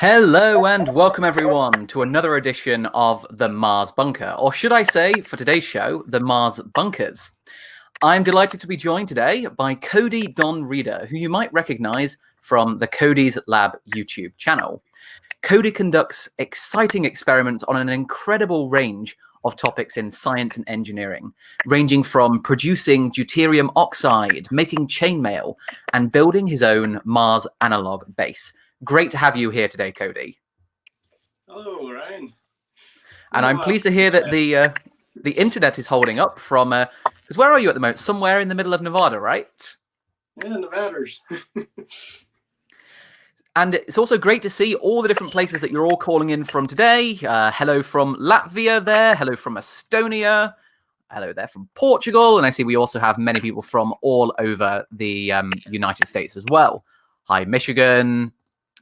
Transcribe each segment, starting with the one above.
Hello and welcome everyone to another edition of the Mars Bunker, or should I say, for today's show, the Mars Bunkers. I'm delighted to be joined today by Cody Don Reader, who you might recognize from the Cody's Lab YouTube channel. Cody conducts exciting experiments on an incredible range of topics in science and engineering, ranging from producing deuterium oxide, making chainmail, and building his own Mars analog base. Great to have you here today, Cody. Hello, Ryan. And I'm pleased to hear that the internet is holding up from, because where are you at the moment? Somewhere in the middle of Nevada, right? Yeah, Nevada's. And it's also great to see all the different places that you're all calling in from today. Hello from Latvia there. Hello from Estonia. Hello there from Portugal. And I see we also have many people from all over the United States as well. Hi, Michigan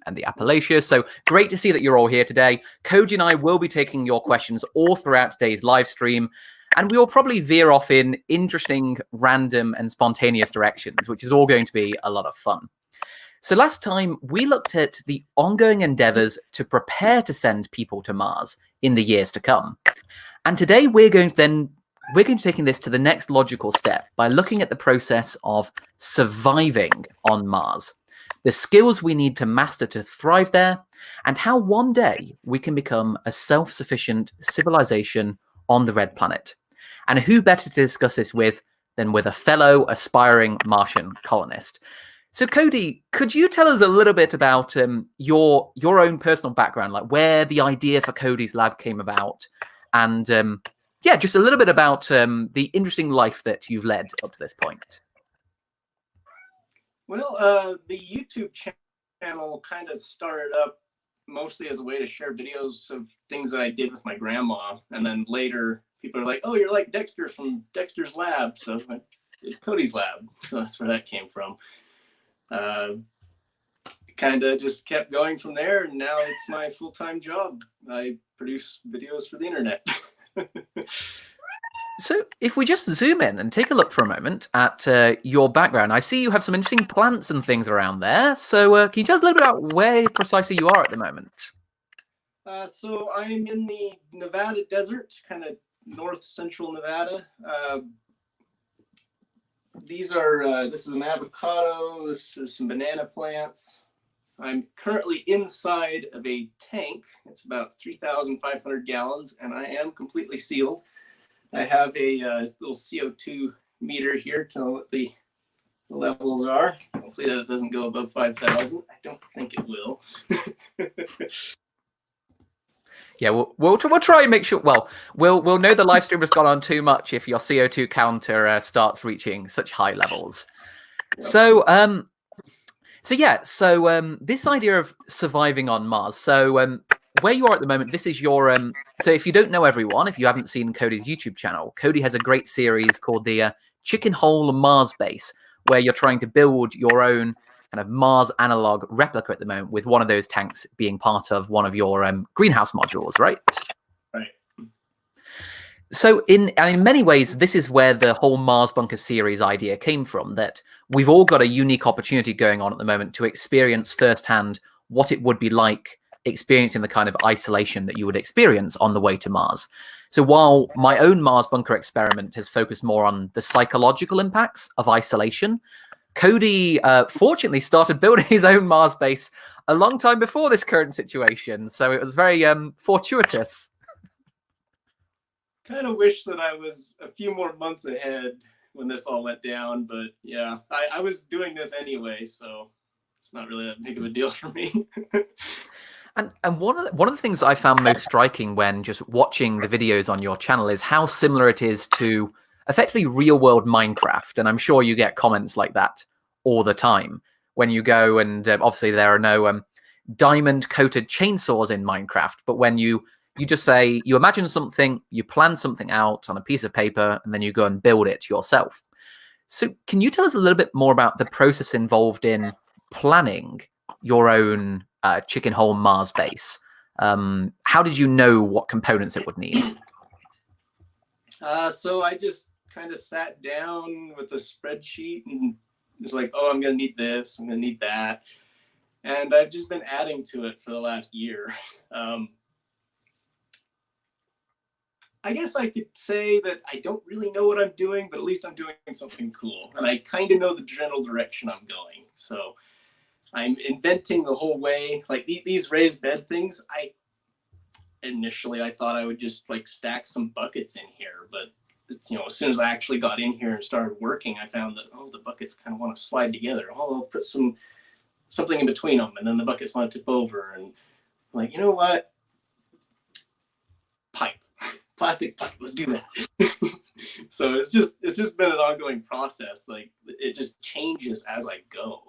and the Appalachians. So great to see that you're all here today. Cody and I will be taking your questions all throughout today's live stream. And we will probably veer off in interesting, random and spontaneous directions, which is all going to be a lot of fun. So last time we looked at the ongoing endeavors to prepare to send people to Mars in the years to come. And today we're going to taking this to the next logical step by looking at the process of surviving on Mars, the skills we need to master to thrive there, and how one day we can become a self-sufficient civilization on the Red Planet. And who better to discuss this with than with a fellow aspiring Martian colonist? So, Cody, could you tell us a little bit about your own personal background, like where the idea for Cody's Lab came about, and just a little bit about the interesting life that you've led up to this point? Well, the YouTube channel kind of started up mostly as a way to share videos of things that I did with my grandma, and then later people are like, "Oh, you're like Dexter from Dexter's Lab," so it's Cody's Lab. So that's where that came from. Kind of just kept going from there, and now it's my full-time job. I produce videos for the internet. So if we just zoom in and take a look for a moment at your background, I see you have some interesting plants and things around there. So can you tell us a little bit about where precisely you are at the moment? So I'm in the Nevada desert, kind of north central Nevada. This is an avocado, this is some banana plants. I'm currently inside of a tank. It's about 3,500 gallons, and I am completely sealed. I have a little CO2 meter here telling what the levels are. Hopefully that doesn't go above 5,000. I don't think it will. Yeah, we'll try and make sure. Well, we'll know the live stream has gone on too much if your CO2 counter starts reaching such high levels. Yep. So this idea of surviving on Mars. So where you are at the moment, this is your. So if you don't know everyone, if you haven't seen Cody's YouTube channel, Cody has a great series called the Chicken Hole Mars Base, where you're trying to build your own kind of Mars analog replica at the moment, with one of those tanks being part of one of your greenhouse modules, right? Right. So in many ways, this is where the whole Mars Bunker series idea came from, that we've all got a unique opportunity going on at the moment to experience firsthand what it would be like experiencing the kind of isolation that you would experience on the way to Mars. So while my own Mars Bunker experiment has focused more on the psychological impacts of isolation, Cody fortunately started building his own Mars base a long time before this current situation. So it was very fortuitous. Kind of wish that I was a few more months ahead when this all went down, but yeah, I was doing this anyway, so it's not really that big of a deal for me. And one of the things that I found most striking when just watching the videos on your channel is how similar it is to effectively real-world Minecraft. And I'm sure you get comments like that all the time when you go, and obviously there are no diamond-coated chainsaws in Minecraft, but when you just say, you imagine something, you plan something out on a piece of paper, and then you go and build it yourself. So can you tell us a little bit more about the process involved in planning your own Chicken Hole Mars base? How did you know what components it would need? So I just kind of sat down with a spreadsheet and was like, oh, I'm going to need this, I'm going to need that. And I've just been adding to it for the last year. I guess I could say that I don't really know what I'm doing, but at least I'm doing something cool. And I kind of know the general direction I'm going. So I'm inventing the whole way. Like these raised bed things, initially I thought I would just like stack some buckets in here. But as soon as I actually got in here and started working, I found that, the buckets kind of want to slide together. I'll put something in between them, and then the buckets want to tip over. And like, you know what? Plastic pipe, let's do that. So it's just been an ongoing process. Like it just changes as I go.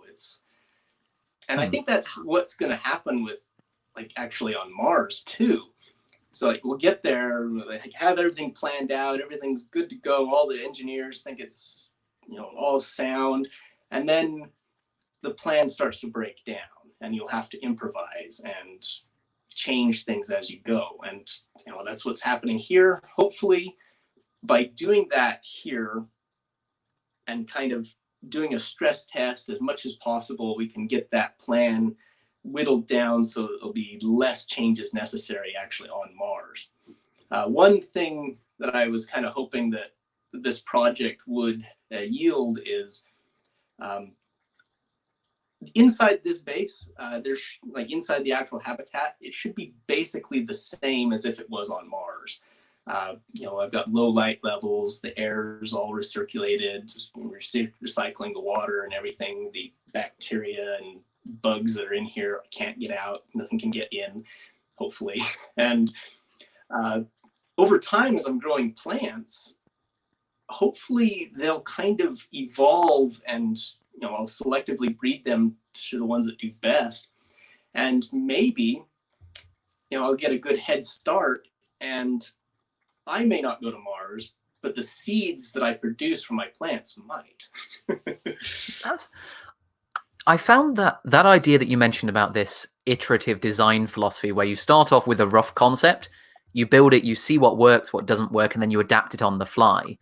And I think that's what's going to happen with like actually on Mars too. So like we'll get there, like have everything planned out, everything's good to go. All the engineers think it's all sound, and then the plan starts to break down, and you'll have to improvise and change things as you go. And that's what's happening here. Hopefully by doing that here and kind of doing a stress test as much as possible, we can get that plan whittled down so there'll be less changes necessary actually on Mars. One thing that I was kind of hoping that this project would yield is inside this base, there's like inside the actual habitat, it should be basically the same as if it was on Mars. I've got low light levels, the air's all recirculated, we're recycling the water and everything, the bacteria and bugs that are in here can't get out, nothing can get in, hopefully. And over time, as I'm growing plants, hopefully they'll kind of evolve, and I'll selectively breed them to the ones that do best. And maybe, I'll get a good head start, and I may not go to Mars, but the seeds that I produce from my plants might. I found that idea that you mentioned about this iterative design philosophy, where you start off with a rough concept, you build it, you see what works, what doesn't work, and then you adapt it on the fly.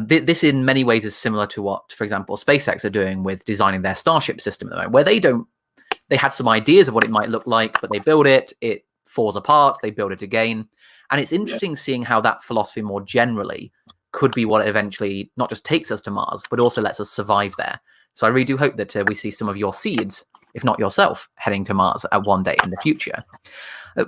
This in many ways is similar to what, for example, SpaceX are doing with designing their Starship system at the moment, where they had some ideas of what it might look like, but they build it, it falls apart, they build it again. And it's interesting seeing how that philosophy more generally could be what eventually not just takes us to Mars, but also lets us survive there. So I really do hope that we see some of your seeds, if not yourself, heading to Mars at one day in the future.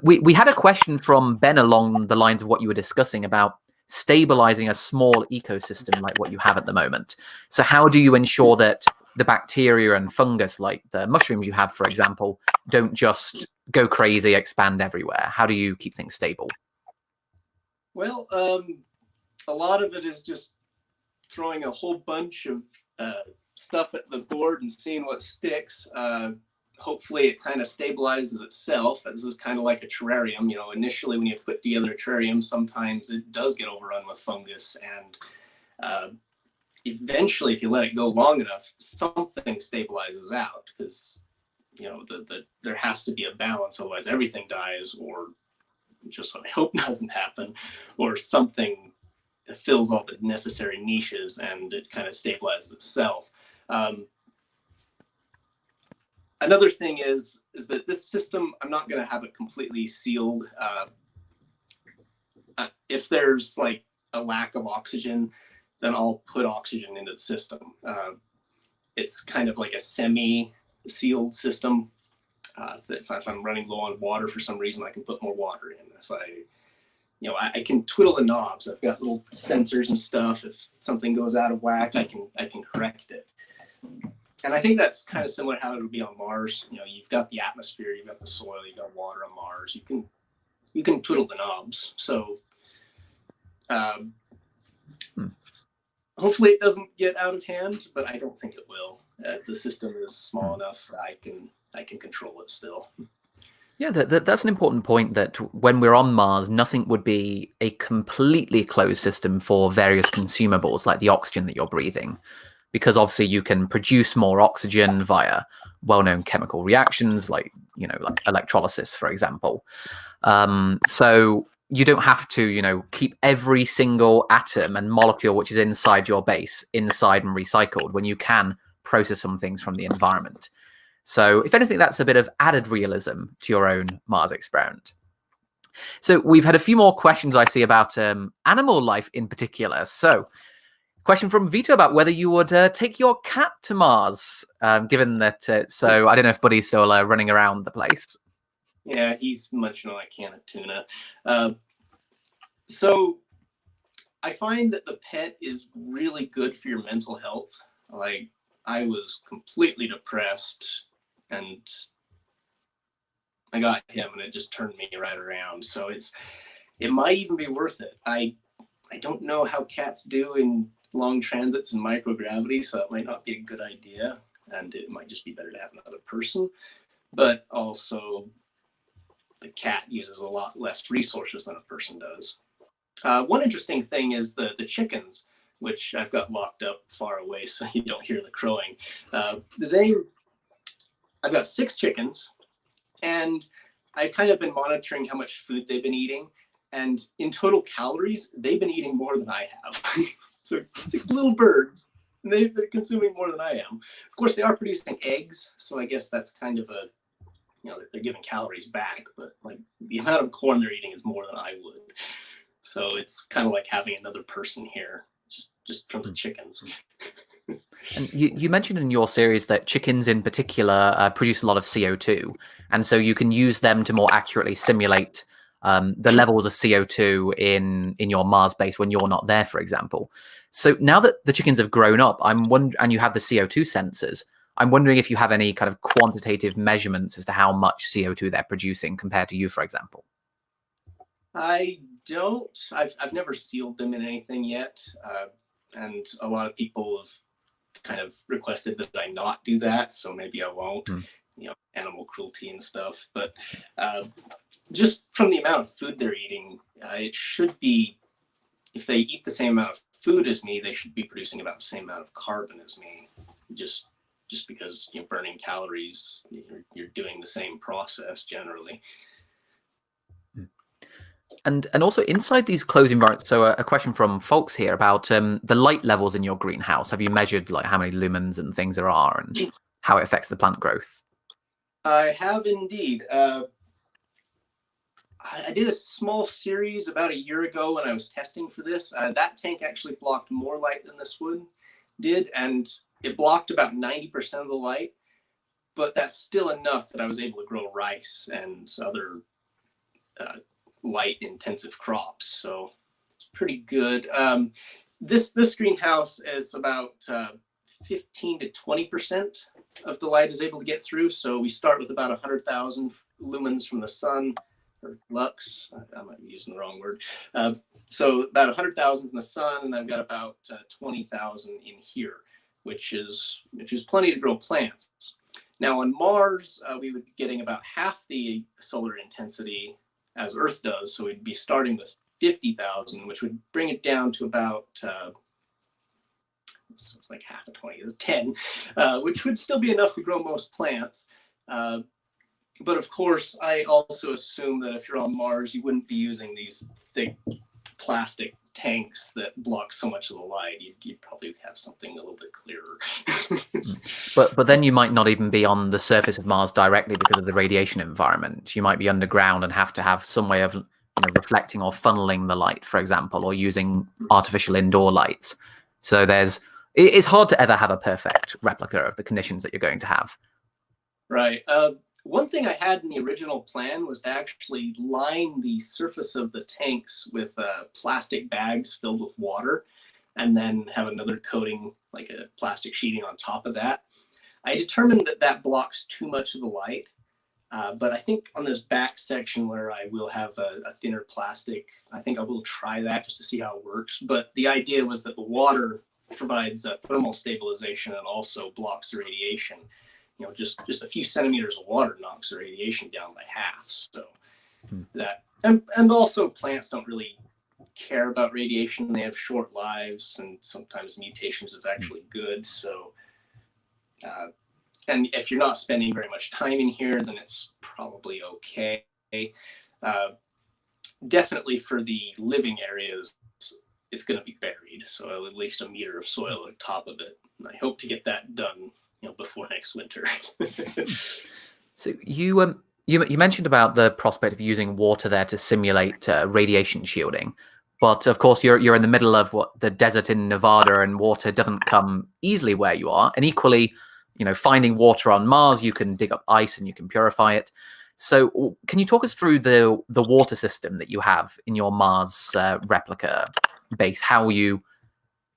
We had a question from Ben along the lines of what you were discussing about stabilizing a small ecosystem like what you have at the moment. So how do you ensure that the bacteria and fungus, like the mushrooms you have, for example, don't just go crazy, expand everywhere? How do you keep things stable? Well, a lot of it is just throwing a whole bunch of stuff at the board and seeing what sticks. Hopefully it kind of stabilizes itself. This is kind of like a terrarium. Initially when you put together a terrarium, sometimes it does get overrun with fungus, and eventually, if you let it go long enough, something stabilizes out, because there has to be a balance, otherwise everything dies, or just what I hope doesn't happen, or something fills all the necessary niches and it kind of stabilizes itself. Another thing is that this system, I'm not going to have it completely sealed. If there's like a lack of oxygen, then I'll put oxygen into the system. It's kind of like a semi-sealed system. If I'm running low on water for some reason, I can put more water in. If I can twiddle the knobs. I've got little sensors and stuff. If something goes out of whack, I can correct it. And I think that's kind of similar how it would be on Mars. You've got the atmosphere, you've got the soil, you've got water on Mars. You can twiddle the knobs. So hopefully it doesn't get out of hand, but I don't think it will. The system is small enough that I can control it still. Yeah, that's an important point, that when we're on Mars, nothing would be a completely closed system for various consumables like the oxygen that you're breathing, because obviously you can produce more oxygen via well-known chemical reactions like electrolysis, for example. So you don't have to, keep every single atom and molecule which is inside your base inside and recycled, when you can process some things from the environment. So if anything, that's a bit of added realism to your own Mars experiment. So we've had a few more questions I see about animal life in particular. So question from Vito about whether you would take your cat to Mars, given that, so I don't know if Buddy's still running around the place. Yeah, he's munching on a can of tuna. So I find that the pet is really good for your mental health. Like, I was completely depressed and I got him and it just turned me right around. So it might even be worth it. I don't know how cats do in long transits and microgravity, so it might not be a good idea. And it might just be better to have another person. But also, the cat uses a lot less resources than a person does. One interesting thing is the chickens, which I've got locked up far away so you don't hear the crowing. I've got 6 chickens, and I've kind of been monitoring how much food they've been eating. And in total calories, they've been eating more than I have. So 6 little birds, and they're consuming more than I am. Of course, they are producing eggs, so I guess that's kind of a, they're giving calories back, but like the amount of corn they're eating is more than I would. So it's kind of like having another person here, just from the chickens. And you mentioned in your series that chickens in particular produce a lot of CO2, and so you can use them to more accurately simulate the levels of CO2 in your Mars base when you're not there, for example. So now that the chickens have grown up, and you have the CO2 sensors, I'm wondering if you have any kind of quantitative measurements as to how much CO2 they're producing compared to you, for example. I don't. I've never sealed them in anything yet, and a lot of people have kind of requested that I not do that, so maybe I won't. Animal cruelty and stuff. But just from the amount of food they're eating, it should be, if they eat the same amount of food as me, they should be producing about the same amount of carbon as me. Just because burning calories, you're doing the same process generally. And also inside these closed environments, so a question from folks here about the light levels in your greenhouse. Have you measured like how many lumens and things there are and how it affects the plant growth? I have indeed. I did a small series about a year ago when I was testing for this. That tank actually blocked more light than this one did, and it blocked about 90% of the light, but that's still enough that I was able to grow rice and other light intensive crops, so it's pretty good. This greenhouse is about 15 to 20% of the light is able to get through, so we start with about 100,000 lumens from the sun, or lux, I might be using the wrong word. So about 100,000 from the sun, and I've got about 20,000 in here, which is plenty to grow plants. Now on Mars, we would be getting about half the solar intensity as Earth does, so we'd be starting with 50,000, which would bring it down to about it's like half of 20, 10, which would still be enough to grow most plants. But of course, I also assume that if you're on Mars, you wouldn't be using these thick plastic tanks that block so much of the light. You'd probably have something a little bit clearer. But then you might not even be on the surface of Mars directly because of the radiation environment. You might be underground and have to have some way of reflecting or funneling the light, for example, or using artificial indoor lights. So it's hard to ever have a perfect replica of the conditions that you're going to have. Right. One thing I had in the original plan was to actually line the surface of the tanks with plastic bags filled with water, and then have another coating, like a plastic sheeting on top of that. I determined that blocks too much of the light, but I think on this back section where I will have a thinner plastic, I think I will try that just to see how it works. But the idea was that the water provides thermal stabilization and also blocks the radiation. Just a few centimeters of water knocks the radiation down by half. So that, and also plants don't really care about radiation. They have short lives, and sometimes mutations is actually good. So, and if you're not spending very much time in here, then it's probably okay. Definitely for the living areas, it's going to be buried. So at least a meter of soil on top of it. And I hope to get that done, before next winter. So you mentioned about the prospect of using water there to simulate radiation shielding, but of course you're in the middle of the desert in Nevada, and water doesn't come easily where you are. And equally, finding water on Mars, you can dig up ice and you can purify it. So can you talk us through the water system that you have in your Mars replica base? How you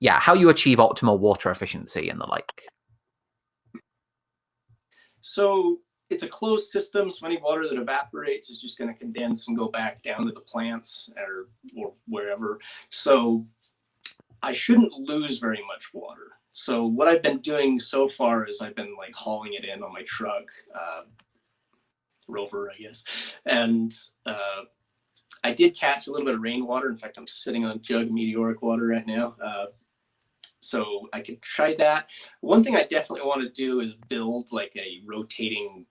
achieve optimal water efficiency and the like? So it's a closed system, so any water that evaporates is just going to condense and go back down to the plants or wherever. So I shouldn't lose very much water. So what I've been doing so far is I've been like hauling it in on my truck, rover, I guess. And I did catch a little bit of rainwater. In fact, I'm sitting on a jug of meteoric water right now. So I could try that. One thing I definitely want to do is build like a rotating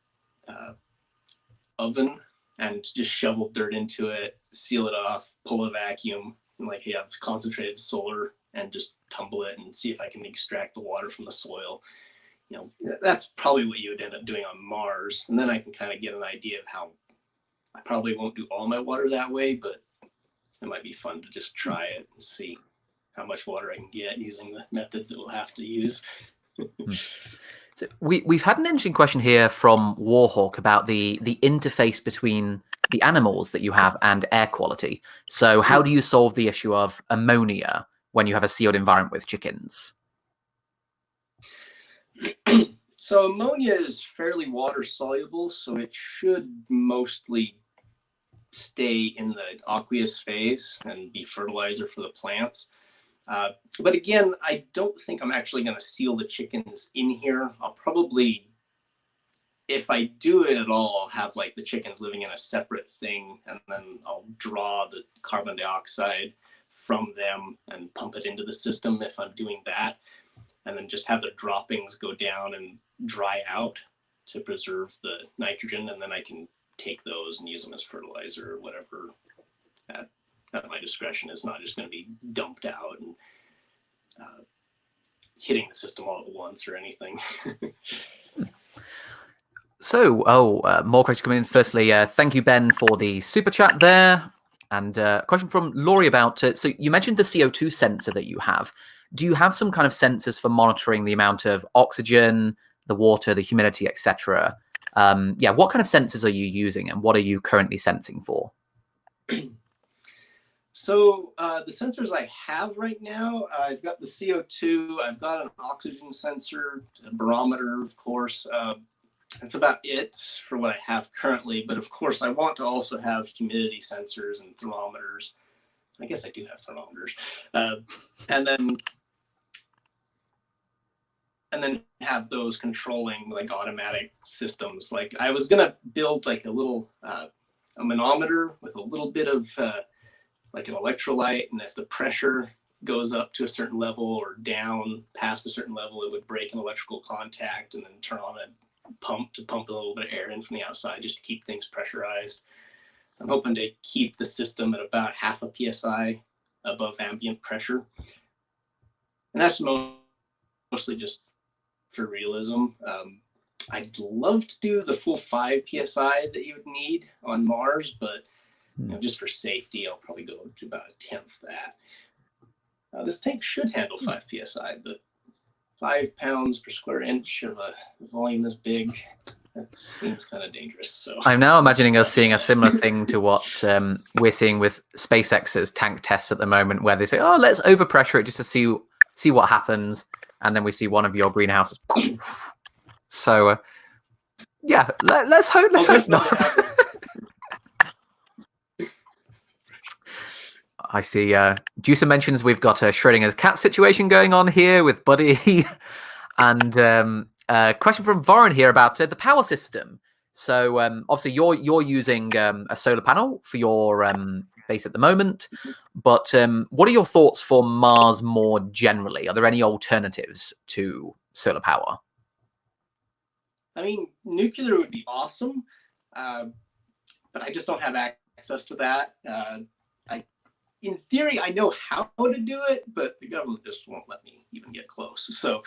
oven and just shovel dirt into it, seal it off, pull a vacuum, and like have concentrated solar and just tumble it and see if I can extract the water from the soil. That's probably what you would end up doing on Mars. And then I can kind of get an idea of how I probably won't do all my water that way, but it might be fun to just try it and see how much water I can get using the methods that we'll have to use. So we've had an interesting question here from Warhawk about the interface between the animals that you have and air quality. So how do you solve the issue of ammonia when you have a sealed environment with chickens? So ammonia is fairly water soluble, so it should mostly stay in the aqueous phase and be fertilizer for the plants. But again, I don't think I'm actually going to seal the chickens in here. I'll probably, if I do it at all, I'll have like the chickens living in a separate thing, and then I'll draw the carbon dioxide from them and pump it into the system if I'm doing that, and then just have the droppings go down and dry out to preserve the nitrogen, and then I can take those and use them as fertilizer or whatever at my discretion. Is not just going to be dumped out and hitting the system all at once or anything. So, more questions coming in. Firstly, thank you, Ben, for the super chat there. And a question from Laurie about, so you mentioned the CO2 sensor that you have. Do you have some kind of sensors for monitoring the amount of oxygen, the water, the humidity, etc.? What kind of sensors are you using, and what are you currently sensing for? So the sensors I have right now, I've got the CO2, I've got an oxygen sensor, a barometer, of course. That's about it for what I have currently. But of course, I want to also have humidity sensors and thermometers. I guess I do have thermometers. And then have those controlling like automatic systems. Like I was going to build like a little a manometer with a little bit of like an electrolyte, and if the pressure goes up to a certain level or down past a certain level, it would break an electrical contact and then turn on a pump to pump a little bit of air in from the outside just to keep things pressurized. I'm hoping to keep the system at about half a PSI above ambient pressure. And that's mostly just for realism. I'd love to do the full 5 PSI that you would need on Mars, but just for safety, I'll probably go to about 1/10 that. This tank should handle 5 PSI, but 5 pounds per square inch of a volume this big, that seems kind of dangerous. So I'm now imagining us seeing a similar thing to what we're seeing with SpaceX's tank tests at the moment, where they say, "Oh, let's overpressure it just to see what happens," and then we see one of your greenhouses. So, let's hope. Let's hope not. I see. Juicer mentions we've got a Schrodinger's cat situation going on here with Buddy, and a question from Varun here about the power system. So obviously you're using a solar panel for your base at the moment, but what are your thoughts for Mars more generally? Are there any alternatives to solar power? I mean, nuclear would be awesome, but I just don't have access to that. in theory, I know how to do it, but the government just won't let me even get close. So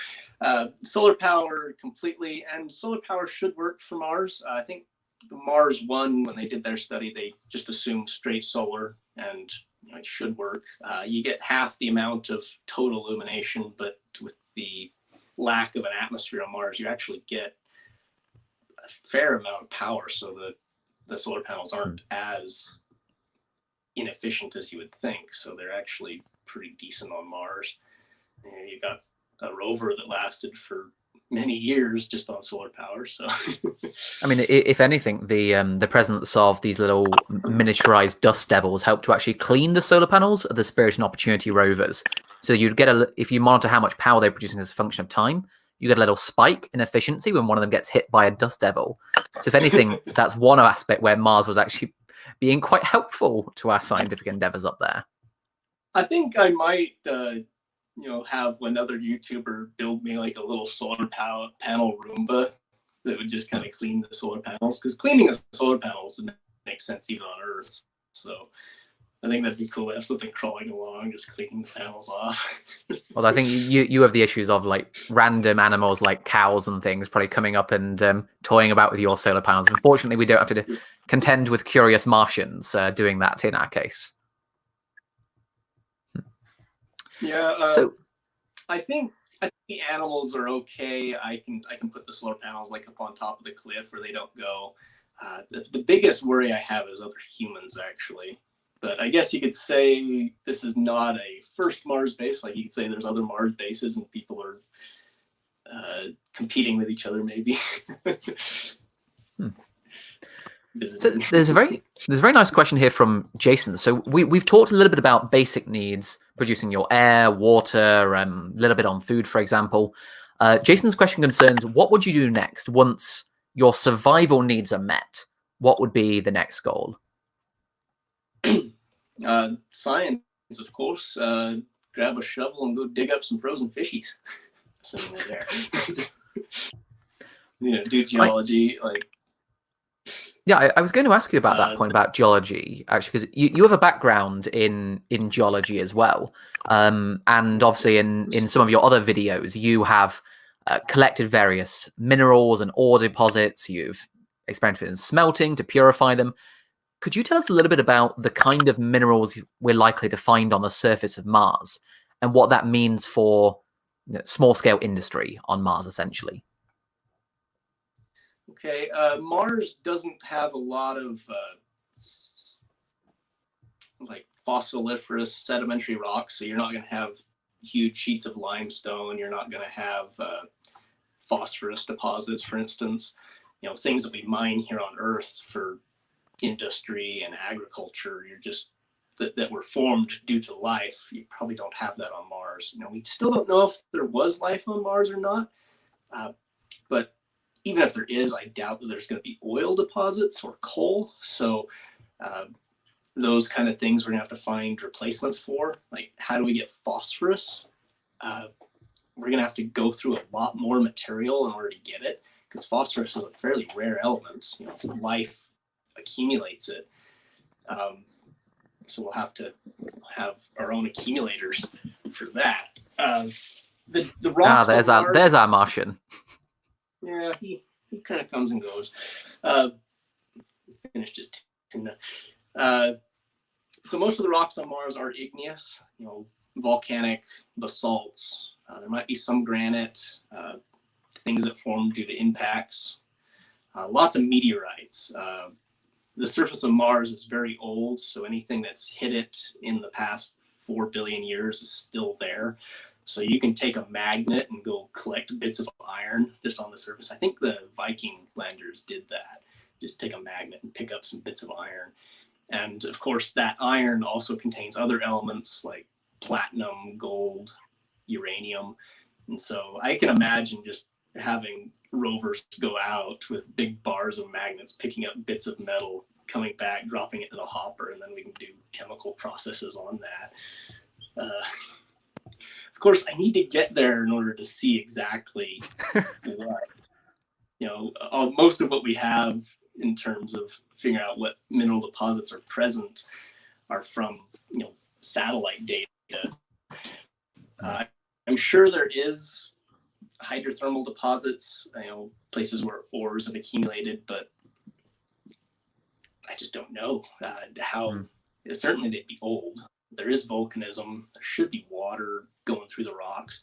solar power completely, and solar power should work for Mars. I think the Mars One, when they did their study, they just assumed straight solar, and it should work. You get half the amount of total illumination, but with the lack of an atmosphere on Mars, you actually get a fair amount of power. So the solar panels aren't as inefficient as you would think, so they're actually pretty decent on Mars. And you got a rover that lasted for many years just on solar power. So, I mean, if anything, the presence of these little miniaturized dust devils helped to actually clean the solar panels of the Spirit and Opportunity rovers. So you'd get if you monitor how much power they're producing as a function of time, you get a little spike in efficiency when one of them gets hit by a dust devil. So if anything, that's one aspect where Mars was actually being quite helpful to our scientific endeavors up there. I think I might, have another YouTuber build me like a little solar panel Roomba that would just kind of clean the solar panels, because cleaning the solar panels makes sense even on Earth. So I think that'd be cool to have something crawling along, just cleaning the panels off. Well, I think you have the issues of like random animals like cows and things probably coming up and toying about with your solar panels. Unfortunately, we don't have to contend with curious Martians doing that in our case. Yeah. So I think the animals are okay. I can put the solar panels like up on top of the cliff where they don't go. The biggest worry I have is other humans, actually. But I guess you could say this is not a first Mars base. Like you could say there's other Mars bases and people are competing with each other, maybe. So there's a very nice question here from Jason. So we've talked a little bit about basic needs, producing your air, water, a little bit on food, for example. Jason's question concerns what would you do next once your survival needs are met? What would be the next goal? Science, of course. Grab a shovel and go dig up some frozen fishies. Somewhere there. Do geology, Yeah, I was going to ask you about that point about geology, actually, because you have a background in geology as well. And obviously in some of your other videos, you have collected various minerals and ore deposits. You've experimented in smelting to purify them. Could you tell us a little bit about the kind of minerals we're likely to find on the surface of Mars and what that means for small-scale industry on Mars, essentially? Okay, Mars doesn't have a lot of like fossiliferous sedimentary rocks, so you're not going to have huge sheets of limestone. You're not going to have phosphorus deposits, for instance. Things that we mine here on Earth for industry and agriculture. You're just that were formed due to life. You probably don't have that on Mars. We still don't know if there was life on Mars or not, but even if there is, I doubt that there's going to be oil deposits or coal. So those kind of things we're going to have to find replacements for. Like, how do we get phosphorus? We're going to have to go through a lot more material in order to get it, because phosphorus is a fairly rare element. Life accumulates it. So we'll have to have our own accumulators for that. The rocks. There's our Martian. Yeah, he kind of comes and goes. Finished his tuna. So most of the rocks on Mars are igneous, volcanic basalts. There might be some granite, things that form due to impacts. Lots of meteorites. The surface of Mars is very old, so anything that's hit it in the past 4 billion years is still there. So you can take a magnet and go collect bits of iron just on the surface. I think the Viking landers did that. Just take a magnet and pick up some bits of iron. And of course, that iron also contains other elements like platinum, gold, uranium. And so I can imagine just having rovers go out with big bars of magnets, picking up bits of metal, coming back, dropping it in a hopper, and then we can do chemical processes on that. Of course, I need to get there in order to see exactly what, most of what we have in terms of figuring out what mineral deposits are present are from, satellite data. I'm sure there is hydrothermal deposits, places where ores have accumulated, but I just don't know how. Certainly they'd be old. There is volcanism. There should be water going through the rocks,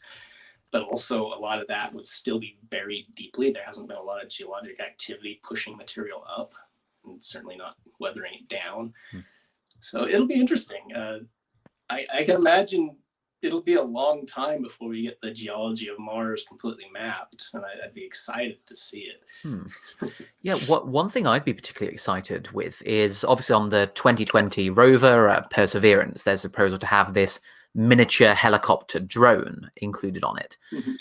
but also a lot of that would still be buried deeply. There hasn't been a lot of geologic activity pushing material up, and certainly not weathering it down. So it'll be interesting. I can imagine it'll be a long time before we get the geology of Mars completely mapped, and I'd be excited to see it. Yeah, one thing I'd be particularly excited with is obviously on the 2020 rover Perseverance, there's a proposal to have this miniature helicopter drone included on it,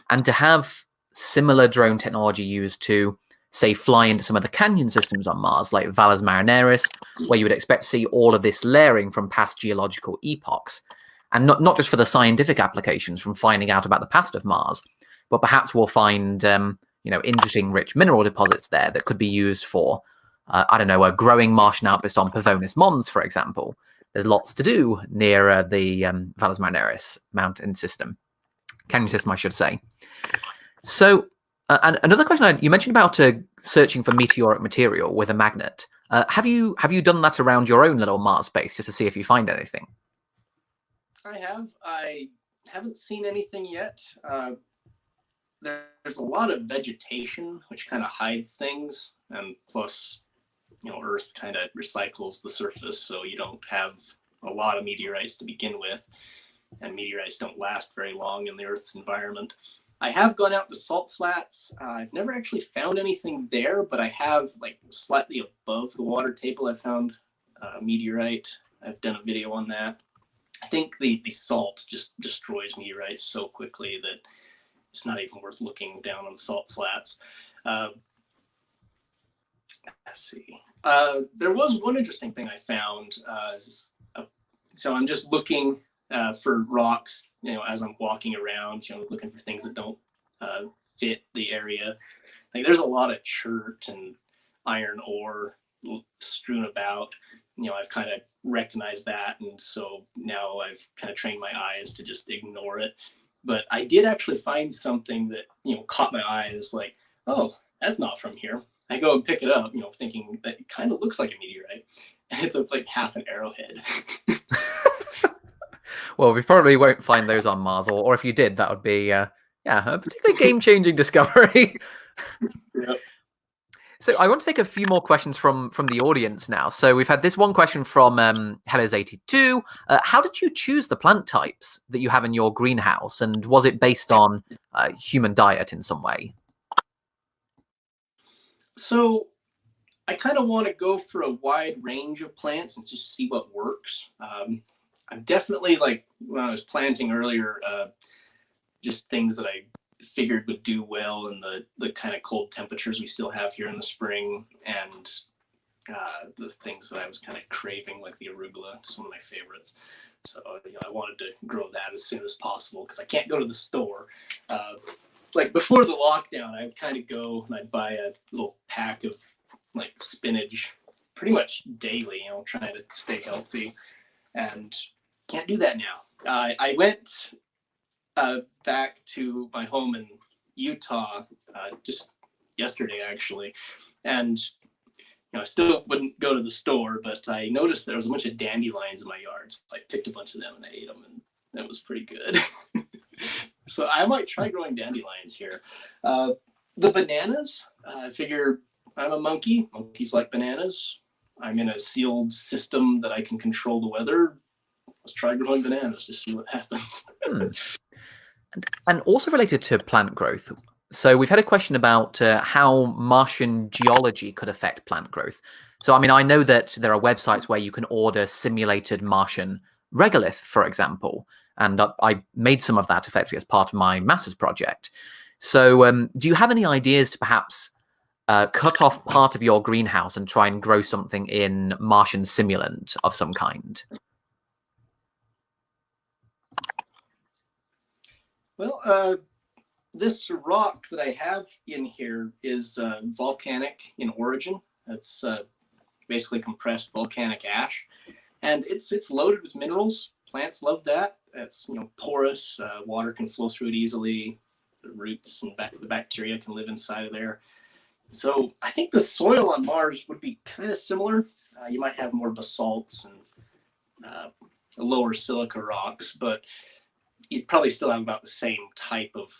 and to have similar drone technology used to, say, fly into some of the canyon systems on Mars, like Valles Marineris, where you would expect to see all of this layering from past geological epochs. And not just for the scientific applications from finding out about the past of Mars, but perhaps we'll find interesting rich mineral deposits there that could be used for, I don't know, a growing Martian outpost on Pavonis Mons, for example. There's lots to do near the Valles Marineris mountain system, canyon system, I should say. So, and another question you mentioned about searching for meteoric material with a magnet. Have you done that around your own little Mars base just to see if you find anything? I haven't seen anything yet. There's a lot of vegetation, which kind of hides things. And plus, Earth kind of recycles the surface, so you don't have a lot of meteorites to begin with. And meteorites don't last very long in the Earth's environment. I have gone out to salt flats. I've never actually found anything there, but I have, like, slightly above the water table, I found a meteorite. I've done a video on that. I think the salt just destroys meteorites so quickly that it's not even worth looking down on the salt flats. Let's see. There was one interesting thing I found. So I'm just looking for rocks, as I'm walking around, looking for things that don't fit the area. Like, there's a lot of chert and iron ore strewn about. I've kind of recognized that, and so now I've kind of trained my eyes to just ignore it. But I did actually find something that caught my eye. It's like, oh, that's not from here. I go and pick it up, thinking that it kind of looks like a meteorite, and it's like half an arrowhead. Well, we probably won't find those on Mars, or if you did, that would be a particularly game-changing discovery. Yep. So I want to take a few more questions from the audience now. So we've had this one question from Hellos82. How did you choose the plant types that you have in your greenhouse, and was it based on human diet in some way? So I kind of want to go for a wide range of plants and just see what works. I'm definitely, like, when I was planting earlier, just things that I figured would do well in the kind of cold temperatures we still have here in the spring, and the things that I was kind of craving, like the arugula. It's one of my favorites. So I wanted to grow that as soon as possible because I can't go to the store. Like, before the lockdown, I'd kind of go and I'd buy a little pack of, like, spinach pretty much daily, trying to stay healthy, and can't do that now. I went back to my home in Utah just yesterday, actually, and I still wouldn't go to the store, but I noticed there was a bunch of dandelions in my yard, so I picked a bunch of them and I ate them, and that was pretty good. So I might try growing dandelions here. The bananas, I figure I'm a monkey. Monkeys like bananas. I'm in a sealed system that I can control the weather. Let's try growing bananas to see what happens. And also related to plant growth, so we've had a question about how Martian geology could affect plant growth. So, I mean, I know that there are websites where you can order simulated Martian regolith, for example, and I made some of that effectively as part of my master's project. So do you have any ideas to perhaps cut off part of your greenhouse and try and grow something in Martian simulant of some kind? Well, this rock that I have in here is volcanic in origin. It's basically compressed volcanic ash, and it's loaded with minerals. plants love that. It's, you know, porous, water can flow through it easily. The roots and the bacteria can live inside of there. So I think the soil on Mars would be kind of similar. You might have more basalts and lower silica rocks, but you'd probably still have about the same type of,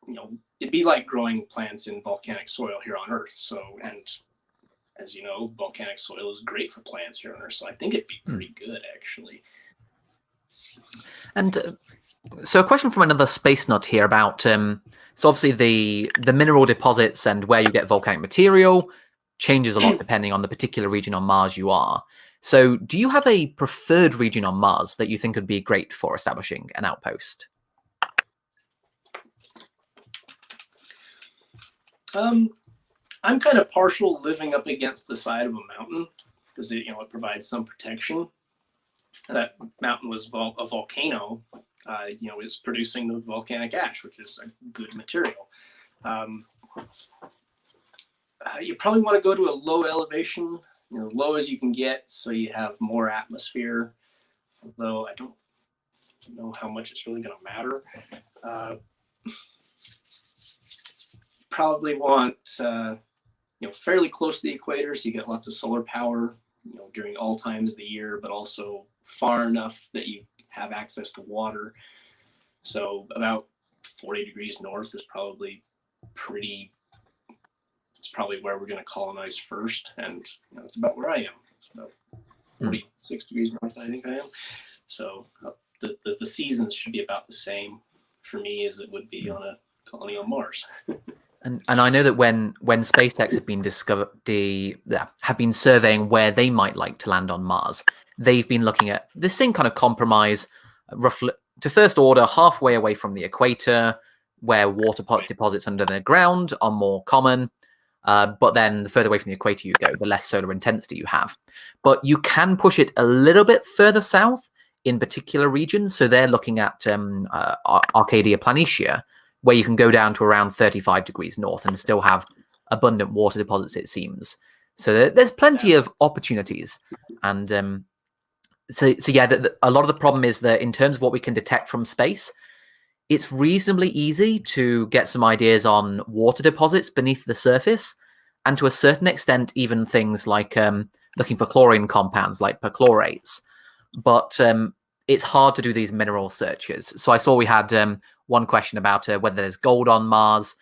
you know, it'd be like growing plants in volcanic soil here on Earth. So, and as you know, volcanic soil is great for plants here on Earth. So I think it'd be pretty good, actually. And so a question from another space nut here about, so obviously the mineral deposits and where you get volcanic material changes a lot depending on the particular region on Mars you are. So do you have a preferred region on Mars that you think would be great for establishing an outpost? I'm kind of partial living up against the side of a mountain because it, you know, it provides some protection. That mountain was a volcano, you know, it's producing the volcanic ash, which is a good material. You probably want to go to a low elevation, you know, low as you can get, so you have more atmosphere. Although I don't know how much it's really going to matter. Probably want, you know, fairly close to the equator, so you get lots of solar power, you know, during all times of the year, but also far enough that you have access to water. So about 40 degrees north is probably pretty, it's probably where we're going to colonize first. And you know, it's about where I am. It's about 46 degrees north, I think I am. So the seasons should be about the same for me as it would be on a colony on Mars. And I know that when SpaceX have been surveying where they might like to land on Mars, they've been looking at this same kind of compromise, roughly to first order halfway away from the equator, where water deposits under the ground are more common. But then the further away from the equator you go, the less solar intensity you have. But you can push it a little bit further south in particular regions. So they're looking at Arcadia Planitia, where you can go down to around 35 degrees north and still have abundant water deposits, it seems. So there's plenty of opportunities. And so yeah, a lot of the problem is that in terms of what we can detect from space, it's reasonably easy to get some ideas on water deposits beneath the surface, and to a certain extent, even things like looking for chlorine compounds like perchlorates. But it's hard to do these mineral searches. So I saw we had one question about whether there's gold on Mars,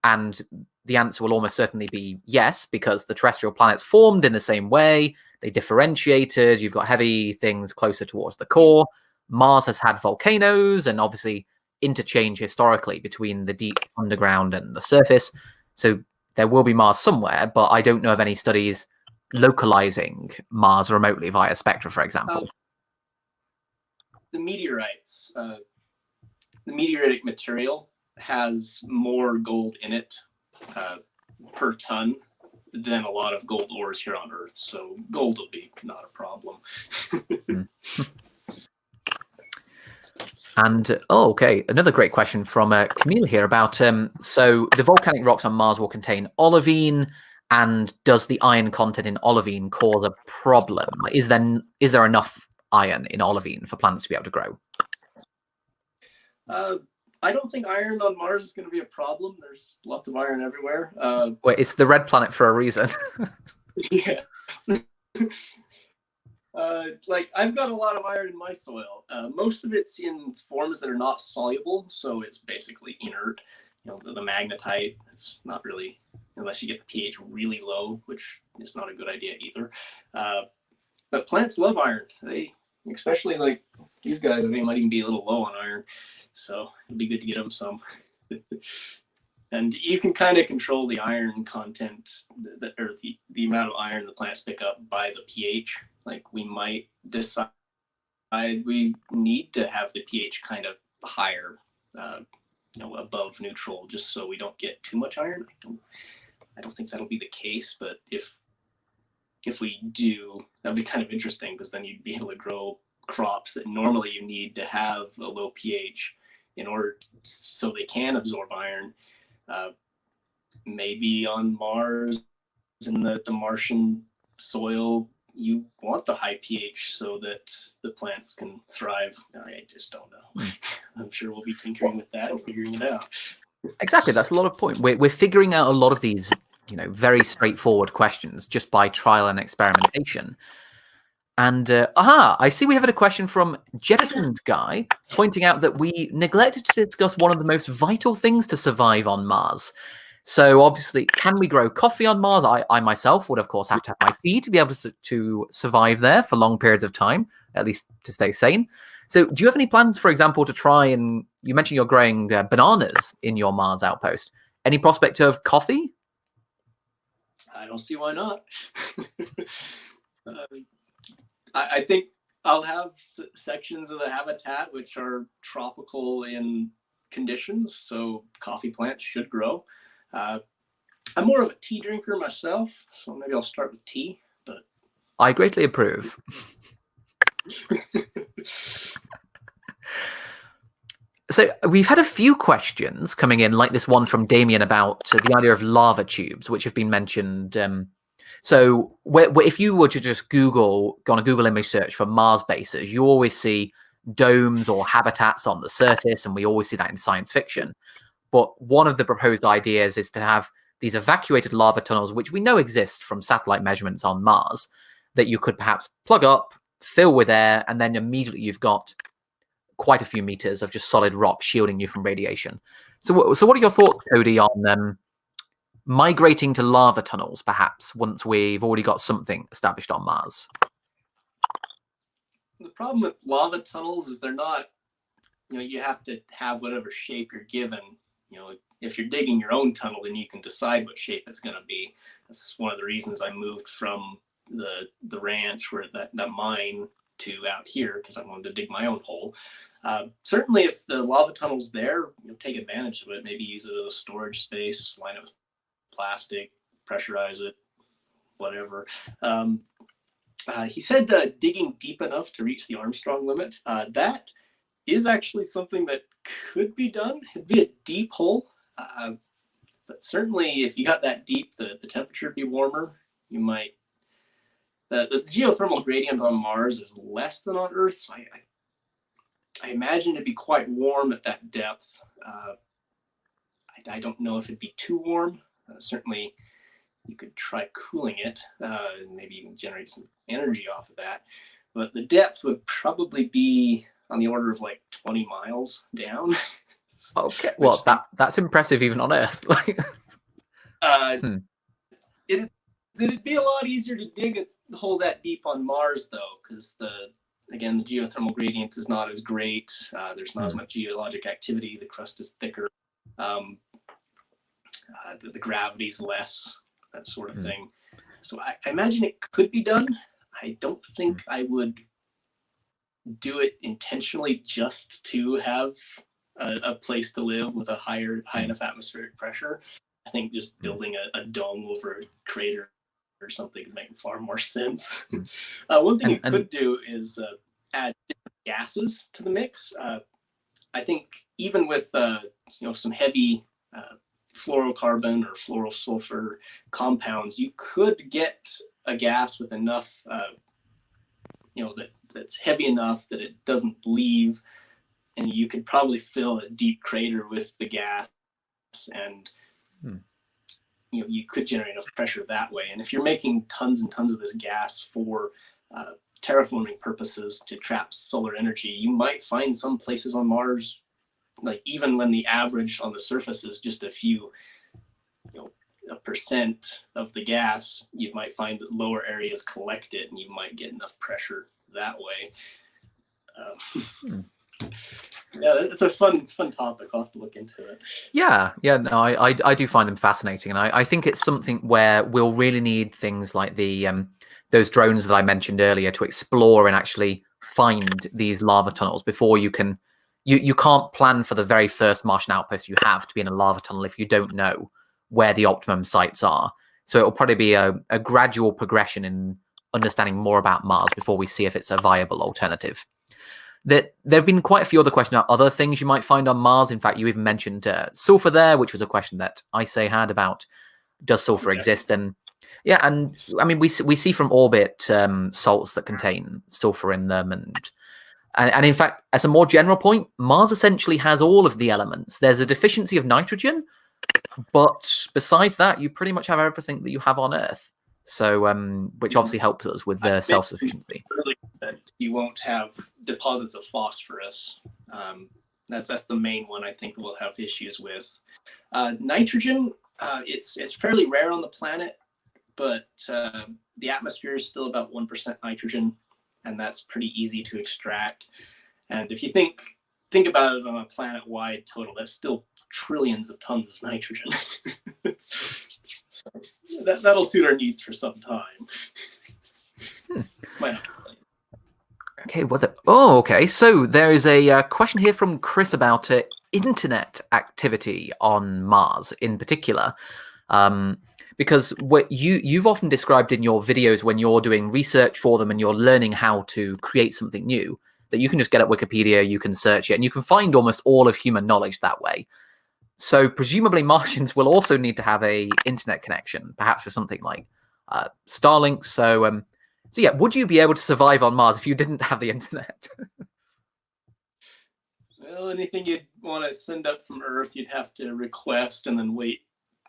and the answer will almost certainly be yes, because the terrestrial planets formed in the same way. They differentiated. You've got heavy things closer towards the core. Mars has had volcanoes and obviously interchange historically between the deep underground and the surface. So there will be Mars somewhere, but I don't know of any studies localizing Mars remotely via spectra, for example. The meteorites, the meteoritic material has more gold in it per ton than a lot of gold ores here on Earth. So gold will be not a problem. And okay, another great question from Camille here about so the volcanic rocks on Mars will contain olivine, and does the iron content in olivine cause a problem? Is there enough iron in olivine for plants to be able to grow? I don't think iron on Mars is going to be a problem. There's lots of iron everywhere. Well, it's the red planet for a reason. Yeah. Like I've got a lot of iron in my soil. Most of it's in forms that are not soluble, so it's basically inert. You know, the magnetite, it's not really, unless you get the pH really low, which is not a good idea either. But plants love iron. They, especially like these guys, I think might even be a little low on iron. So it'd be good to get them some. And you can kind of control the iron content, or the amount of iron the plants pick up by the pH. Like we might decide we need to have the pH kind of higher, you know, above neutral, just so we don't get too much iron. I don't think that'll be the case, but if we do, that'd be kind of interesting, because then you'd be able to grow crops that normally you need to have a low pH in order so they can absorb iron. Maybe on Mars, in the Martian soil, you want the high pH so that the plants can thrive. I just don't know. I'm sure we'll be tinkering with that and figuring it out. Exactly, that's a lot of point. We're figuring out a lot of these, very straightforward questions just by trial and experimentation. And I see we have a question from Jettisoned Guy pointing out that we neglected to discuss one of the most vital things to survive on Mars. So obviously, can we grow coffee on Mars? I myself would, of course, have to have my tea to be able to survive there for long periods of time, at least to stay sane. So do you have any plans, for example, to try and, you mentioned you're growing bananas in your Mars outpost. Any prospect of coffee? I don't see why not. I think I'll have sections of the habitat which are tropical in conditions, so coffee plants should grow. I'm more of a tea drinker myself, so maybe I'll start with tea. But I greatly approve. So we've had a few questions coming in, like this one from Damien about the idea of lava tubes, which have been mentioned. So if you were to just go on a Google image search for Mars bases, you always see domes or habitats on the surface, and we always see that in science fiction. But one of the proposed ideas is to have these evacuated lava tunnels, which we know exist from satellite measurements on Mars, that you could perhaps plug up, fill with air, and then immediately you've got quite a few meters of just solid rock shielding you from radiation. So what are your thoughts, Cody, on migrating to lava tunnels, perhaps, once we've already got something established on Mars? The problem with lava tunnels is they're not, you have to have whatever shape you're given. If you're digging your own tunnel, then you can decide what shape it's going to be. That's one of the reasons I moved from the ranch where that mine to out here, because I wanted to dig my own hole. Certainly, if the lava tunnel's there, take advantage of it. Maybe use it as a storage space, line it with plastic, pressurize it, whatever. He said digging deep enough to reach the Armstrong limit. That is actually something that could be done. It'd be a deep hole, but certainly if you got that deep, the temperature would be warmer. You might. The geothermal gradient on Mars is less than on Earth, so I imagine it'd be quite warm at that depth. I don't know if it'd be too warm. Certainly, you could try cooling it, and maybe even generate some energy off of that. But the depth would probably be on the order of like 20 miles down. Okay, well, that's impressive even on Earth. It'd be a lot easier to dig a hole that deep on Mars, though, because the geothermal gradient is not as great. There's not as much geologic activity. The crust is thicker. The gravity's less, that sort of thing. So I imagine it could be done. I don't think I would do it intentionally just to have a place to live with a high enough atmospheric pressure. I think just building a dome over a crater or something would make far more sense. One thing you could do is add different gases to the mix. I think even with some heavy fluorocarbon or fluorosulfur compounds, you could get a gas with enough, that's heavy enough that it doesn't leave, and you could probably fill a deep crater with the gas, and you could generate enough pressure that way. And if you're making tons and tons of this gas for terraforming purposes to trap solar energy, you might find some places on Mars, like even when the average on the surface is just a few, a percent of the gas, you might find that lower areas collect it, and you might get enough pressure that way. Yeah, it's a fun topic. I'll have to look into it. Yeah, no, I do find them fascinating, and I think it's something where we'll really need things like those drones that I mentioned earlier to explore and actually find these lava tunnels before you can. You can't plan for the very first Martian outpost you have to be in a lava tunnel if you don't know where the optimum sites are. So it'll probably be a gradual progression in understanding more about Mars before we see if it's a viable alternative. There have been quite a few other questions about other things you might find on Mars. In fact, you even mentioned sulfur there, which was a question that I had about does sulfur exist. And Yeah, and I mean, we see from orbit salts that contain sulfur in them, and in fact, as a more general point, Mars essentially has all of the elements. There's a deficiency of nitrogen, but besides that, you pretty much have everything that you have on Earth. So, which obviously helps us with the self-sufficiency. That you won't have deposits of phosphorus. That's the main one I think we'll have issues with. Nitrogen, it's fairly rare on the planet, but the atmosphere is still about 1% nitrogen, and that's pretty easy to extract. And if you think about it on a planet-wide total, that's still trillions of tons of nitrogen. So that'll suit our needs for some time. Might not be. Okay, okay. So there is a question here from Chris about internet activity on Mars in particular. Because what you've often described in your videos when you're doing research for them and you're learning how to create something new, that you can just get at Wikipedia, you can search it, and you can find almost all of human knowledge that way. So presumably Martians will also need to have a internet connection, perhaps for something like Starlink. So yeah, would you be able to survive on Mars if you didn't have the internet? Well, anything you'd want to send up from Earth, you'd have to request and then wait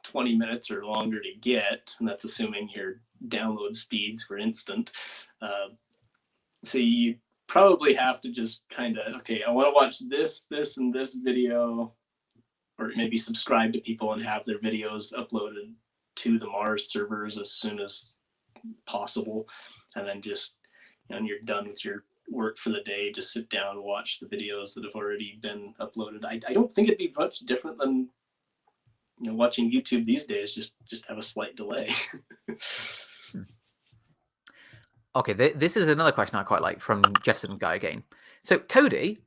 20 minutes or longer to get, and that's assuming your download speeds were instant. So you probably have to just kind of, okay, I want to watch this, and this video, or maybe subscribe to people and have their videos uploaded to the Mars servers as soon as possible. And then just, when you're done with your work for the day, just sit down and watch the videos that have already been uploaded. I don't think it'd be much different than watching YouTube these days. Just have a slight delay. Okay, this is another question I quite like from Jetson Guy again. So Cody,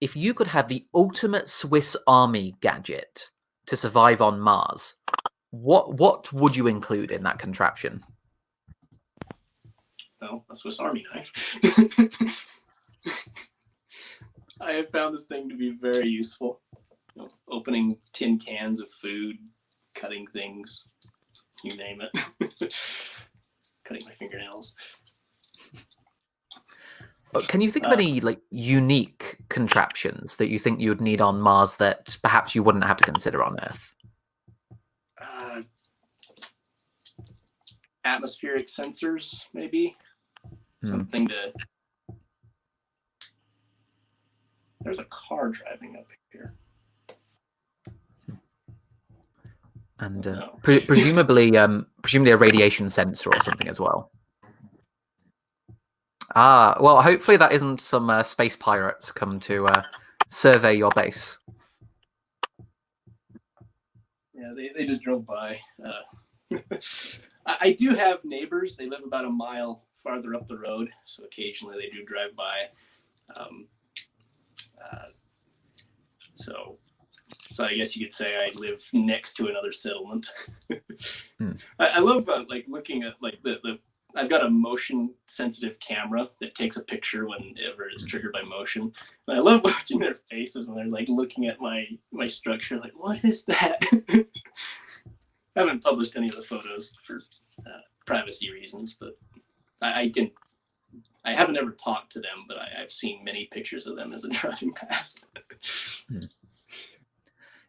if you could have the ultimate Swiss Army gadget to survive on Mars, what would you include in that contraption? Well, a Swiss Army knife. I have found this thing to be very useful. Opening tin cans of food, cutting things, you name it. Cutting my fingernails. Can you think of any unique contraptions that you think you would need on Mars that perhaps you wouldn't have to consider on Earth? Atmospheric sensors, maybe. Something to. There's a car driving up here. And presumably a radiation sensor or something as well. Well, hopefully that isn't some space pirates come to survey your base. Yeah, they just drove by. I do have neighbors. They live about a mile farther up the road, so occasionally they do drive by. So I guess you could say I live next to another settlement. I love looking at the. I've got a motion sensitive camera that takes a picture whenever it's triggered by motion. And I love watching their faces when they're looking at my structure, what is that? I haven't published any of the photos for privacy reasons, but I haven't ever talked to them, but I've seen many pictures of them as they're driving past.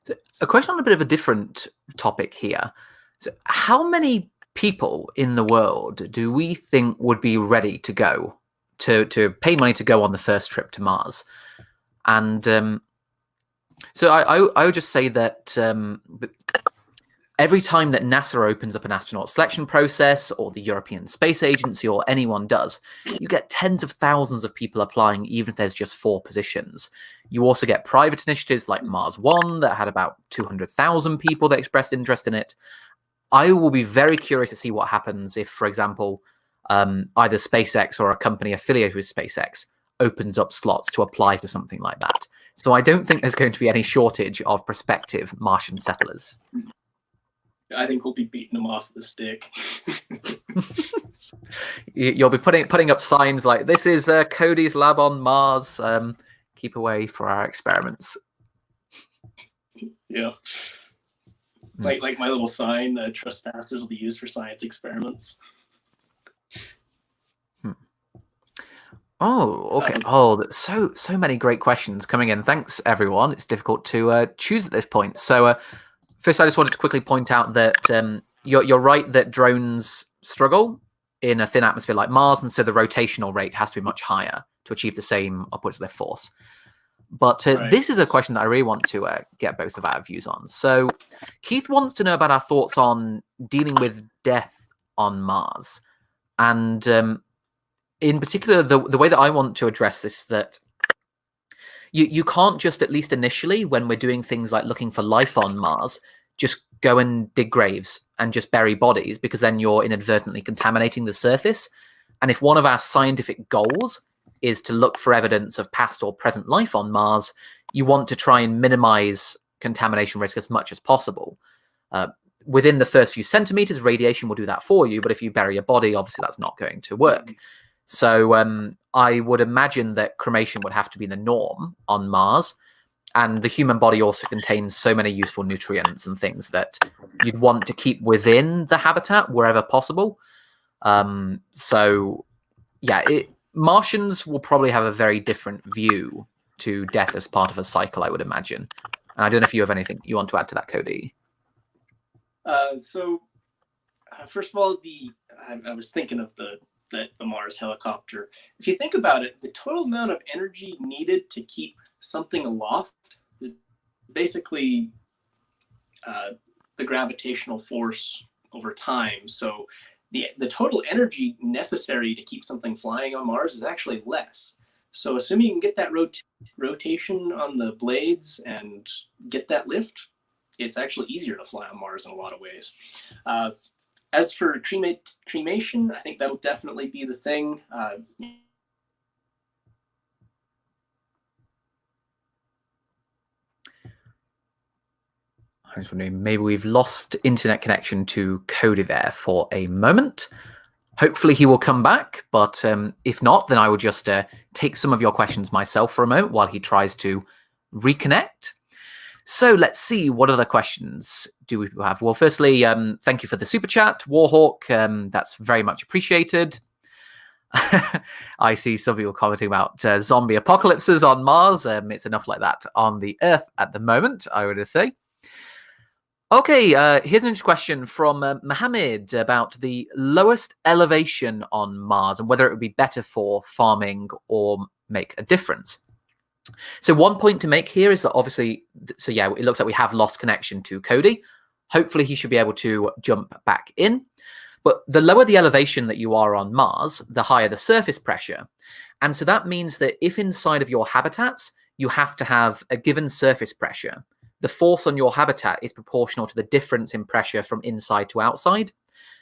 So a question on a bit of a different topic here. So how many people in the world do we think would be ready to go to pay money to go on the first trip to Mars? And so I would just say that every time that NASA opens up an astronaut selection process, or the European Space Agency, or anyone does, you get tens of thousands of people applying, even if there's just 4 positions. You also get private initiatives like Mars One that had about 200,000 people that expressed interest in it. I will be very curious to see what happens if, for example, either SpaceX or a company affiliated with SpaceX opens up slots to apply for something like that. So I don't think there's going to be any shortage of prospective Martian settlers. I think we'll be beating them off the stick. You'll be putting up signs like, "This is Cody's lab on Mars. Keep away for our experiments." Yeah. Like my little sign, the trespassers will be used for science experiments. Oh, okay. Oh, so many great questions coming in. Thanks, everyone. It's difficult to choose at this point. So, first, I just wanted to quickly point out that you're right that drones struggle in a thin atmosphere like Mars, and so the rotational rate has to be much higher to achieve the same upwards lift force. But this is a question that I really want to get both of our views on. So, Keith wants to know about our thoughts on dealing with death on Mars, and in particular, the way that I want to address this is that you can't just, at least initially, when we're doing things like looking for life on Mars, just go and dig graves and just bury bodies, because then you're inadvertently contaminating the surface. And if one of our scientific goals is to look for evidence of past or present life on Mars, you want to try and minimize contamination risk as much as possible. Within the first few centimeters, radiation will do that for you, but if you bury a body, obviously that's not going to work. So I would imagine that cremation would have to be the norm on Mars. And the human body also contains so many useful nutrients and things that you'd want to keep within the habitat wherever possible. So, yeah, Martians will probably have a very different view to death as part of a cycle, I would imagine. And I don't know if you have anything you want to add to that, Cody. First of all, I was thinking of the Mars helicopter. If you think about it, the total amount of energy needed to keep something aloft is basically the gravitational force over time. So the total energy necessary to keep something flying on Mars is actually less. So assuming you can get that rotation on the blades and get that lift, it's actually easier to fly on Mars in a lot of ways. As for cremation, I think that'll definitely be the thing. I was wondering, maybe we've lost internet connection to Cody there for a moment. Hopefully he will come back, but if not, then I will just take some of your questions myself for a moment while he tries to reconnect. So let's see, what other questions do we have? Well, firstly, thank you for the super chat, Warhawk. That's very much appreciated. I see some people commenting about zombie apocalypses on Mars. It's enough like that on the Earth at the moment, I would say. Okay, here's an interesting question from Mohammed about the lowest elevation on Mars and whether it would be better for farming or make a difference. So one point to make here is that obviously, so yeah, it looks like we have lost connection to Cody. Hopefully he should be able to jump back in. But the lower the elevation that you are on Mars, the higher the surface pressure. And so that means that if inside of your habitats, you have to have a given surface pressure, the force on your habitat is proportional to the difference in pressure from inside to outside.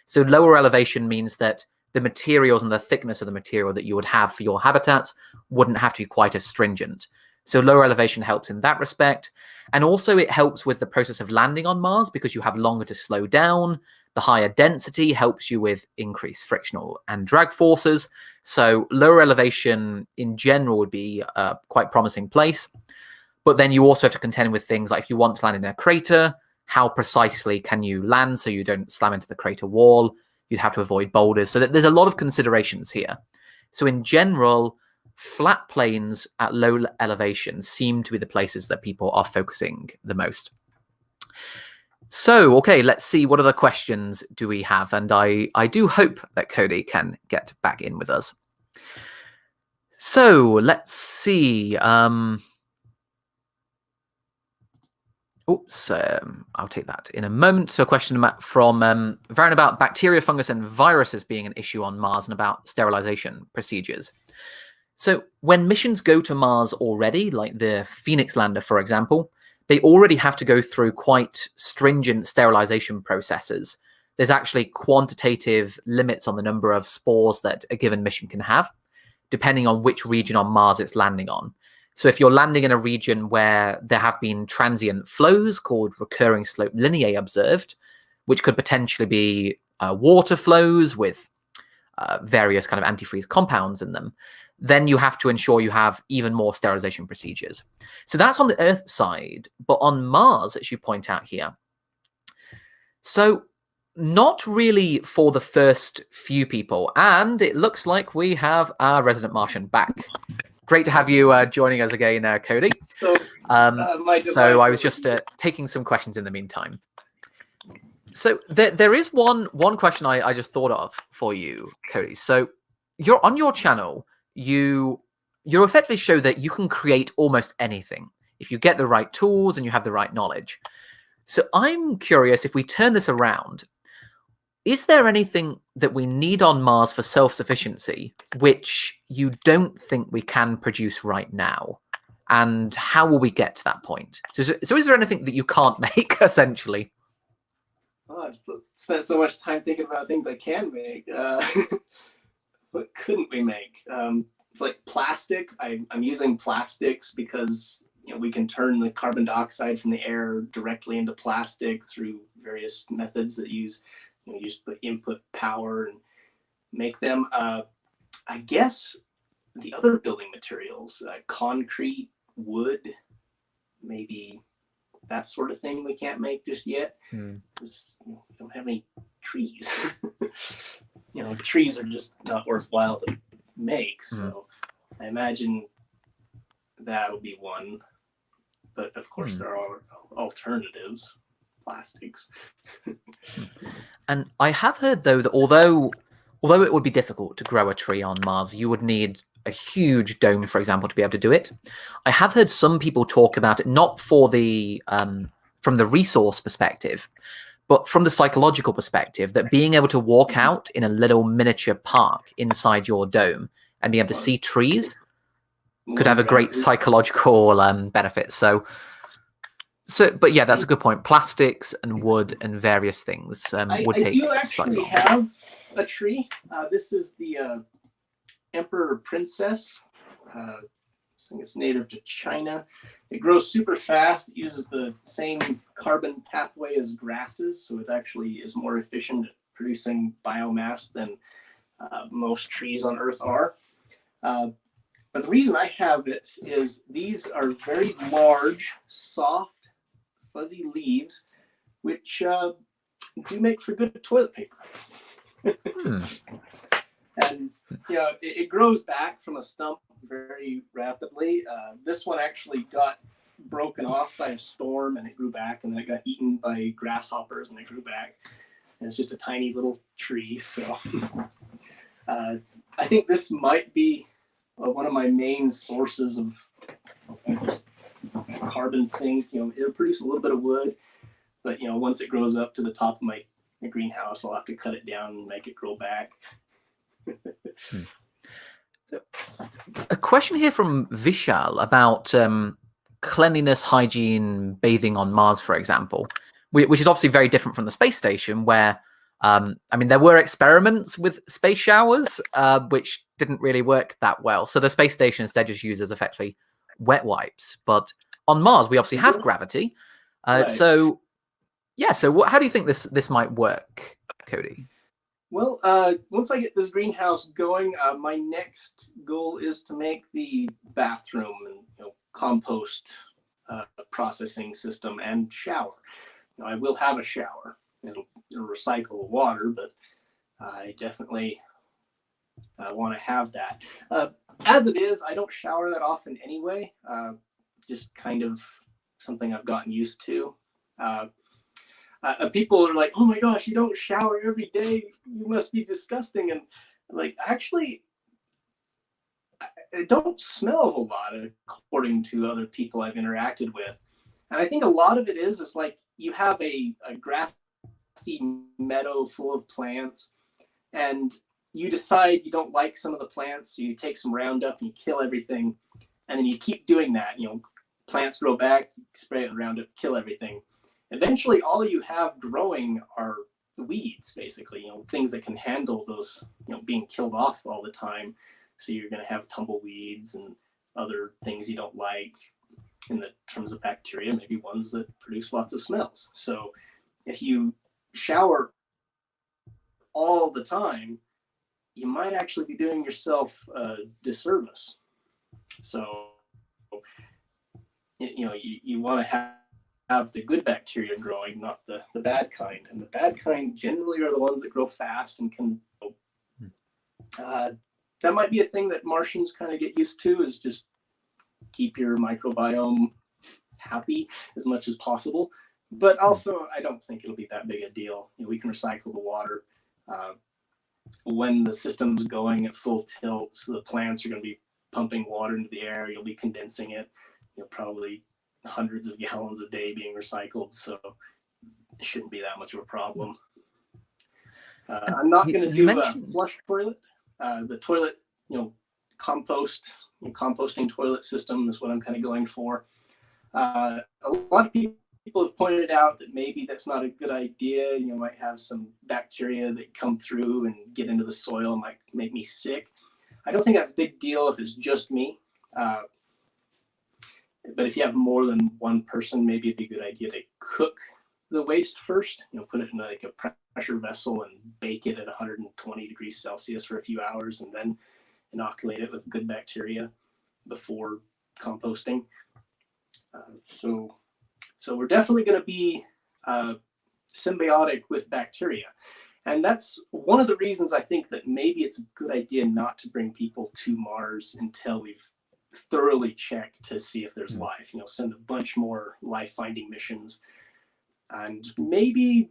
So lower elevation means that the materials and the thickness of the material that you would have for your habitats wouldn't have to be quite as stringent. So lower elevation helps in that respect. And also it helps with the process of landing on Mars because you have longer to slow down. The higher density helps you with increased frictional and drag forces. So lower elevation in general would be a quite promising place. But then you also have to contend with things like if you want to land in a crater, how precisely can you land so you don't slam into the crater wall? You'd have to avoid boulders. So there's a lot of considerations here. So in general, flat plains at low elevation seem to be the places that people are focusing the most. So, okay, let's see, what other questions do we have? And I do hope that Cody can get back in with us. So, let's see. Oops, I'll take that in a moment. So a question from Varen about bacteria, fungus, and viruses being an issue on Mars and about sterilization procedures. So when missions go to Mars already, like the Phoenix lander, for example, they already have to go through quite stringent sterilization processes. There's actually quantitative limits on the number of spores that a given mission can have, depending on which region on Mars it's landing on. So if you're landing in a region where there have been transient flows called recurring slope lineae observed, which could potentially be water flows with various kind of antifreeze compounds in them, then you have to ensure you have even more sterilization procedures. So that's on the Earth side. But on Mars, as you point out here, So, not really for the first few people, and it looks like we have our resident Martian back. Great to have you joining us again, Cody. So, So I was just taking some questions in the meantime. So there is one question I just thought of for you, Cody. So you're on your channel, you effectively show that you can create almost anything if you get the right tools and you have the right knowledge. So I'm curious, if we turn this around, is there anything that we need on Mars for self-sufficiency which you don't think we can produce right now? And how will we get to that point? So is there anything that you can't make, essentially? Oh, I've spent so much time thinking about things I can make. What couldn't we make? It's like plastic. I'm using plastics because we can turn the carbon dioxide from the air directly into plastic through various methods that use you just put input power and make them. I guess the other building materials, concrete, wood, maybe that sort of thing we can't make just yet because we don't have any trees. Trees are just not worthwhile to make. So I imagine that'll be one. But of course, there are alternatives, plastics. And I have heard, though, that although it would be difficult to grow a tree on Mars, you would need a huge dome, for example, to be able to do it. I have heard some people talk about it not for the from the resource perspective, but from the psychological perspective, that being able to walk out in a little miniature park inside your dome and be able to see trees could have a great psychological benefit. But yeah, that's a good point. Plastics and wood and various things would take. I do actually have a tree. This is the Emperor Princess. I think it's native to China. It grows super fast. It uses the same carbon pathway as grasses, so it actually is more efficient at producing biomass than most trees on Earth are. But the reason I have it is these are very large, soft, fuzzy leaves, which do make for good toilet paper. And it grows back from a stump very rapidly. This one actually got broken off by a storm and it grew back, and then it got eaten by grasshoppers and it grew back. And it's just a tiny little tree. So I think this might be one of my main sources of just carbon sink. It'll produce a little bit of wood, but once it grows up to the top of my greenhouse, I'll have to cut it down and make it grow back. So, a question here from Vishal about cleanliness, hygiene, bathing on Mars, for example, which is obviously very different from the space station, where there were experiments with space showers, which didn't really work that well. So the space station instead just uses effectively wet wipes. But on Mars, we obviously have gravity. Right. So how do you think this might work, Cody? Well, once I get this greenhouse going, my next goal is to make the bathroom and compost processing system and shower. I will have a shower. It'll recycle water, but I definitely want to have that. As it is, I don't shower that often anyway. Just kind of something I've gotten used to. People are like, "Oh my gosh, you don't shower every day. You must be disgusting." And actually, I don't smell a lot according to other people I've interacted with. And I think a lot of it is like you have a grassy meadow full of plants, and you decide you don't like some of the plants, so you take some Roundup and you kill everything, and then you keep doing that. Plants grow back, you spray it with Roundup, kill everything. Eventually, all you have growing are the weeds, basically, things that can handle those, being killed off all the time. So you're going to have tumbleweeds and other things you don't like in the terms of bacteria, maybe ones that produce lots of smells. So if you shower all the time, you might actually be doing yourself a disservice. So, you want to have the good bacteria growing, not the bad kind. And the bad kind generally are the ones that grow fast and can. That might be a thing that Martians kind of get used to, is just keep your microbiome happy as much as possible. But also, I don't think it'll be that big a deal. We can recycle the water. When the system's going at full tilt, so the plants are going to be pumping water into the air, you'll be condensing it, probably hundreds of gallons a day being recycled. So it shouldn't be that much of a problem. I'm not going to do a flush toilet. The toilet, composting toilet system is what I'm kind of going for. A lot of people have pointed out that maybe that's not a good idea. You might have some bacteria that come through and get into the soil and might make me sick. I don't think that's a big deal if it's just me. But if you have more than one person, maybe it'd be a good idea to cook the waste first. Put it in like a pressure vessel and bake it at 120 degrees Celsius for a few hours, and then inoculate it with good bacteria before composting. So we're definitely going to be symbiotic with bacteria. And that's one of the reasons I think that maybe it's a good idea not to bring people to Mars until we've thoroughly checked to see if there's life. Send a bunch more life-finding missions. And maybe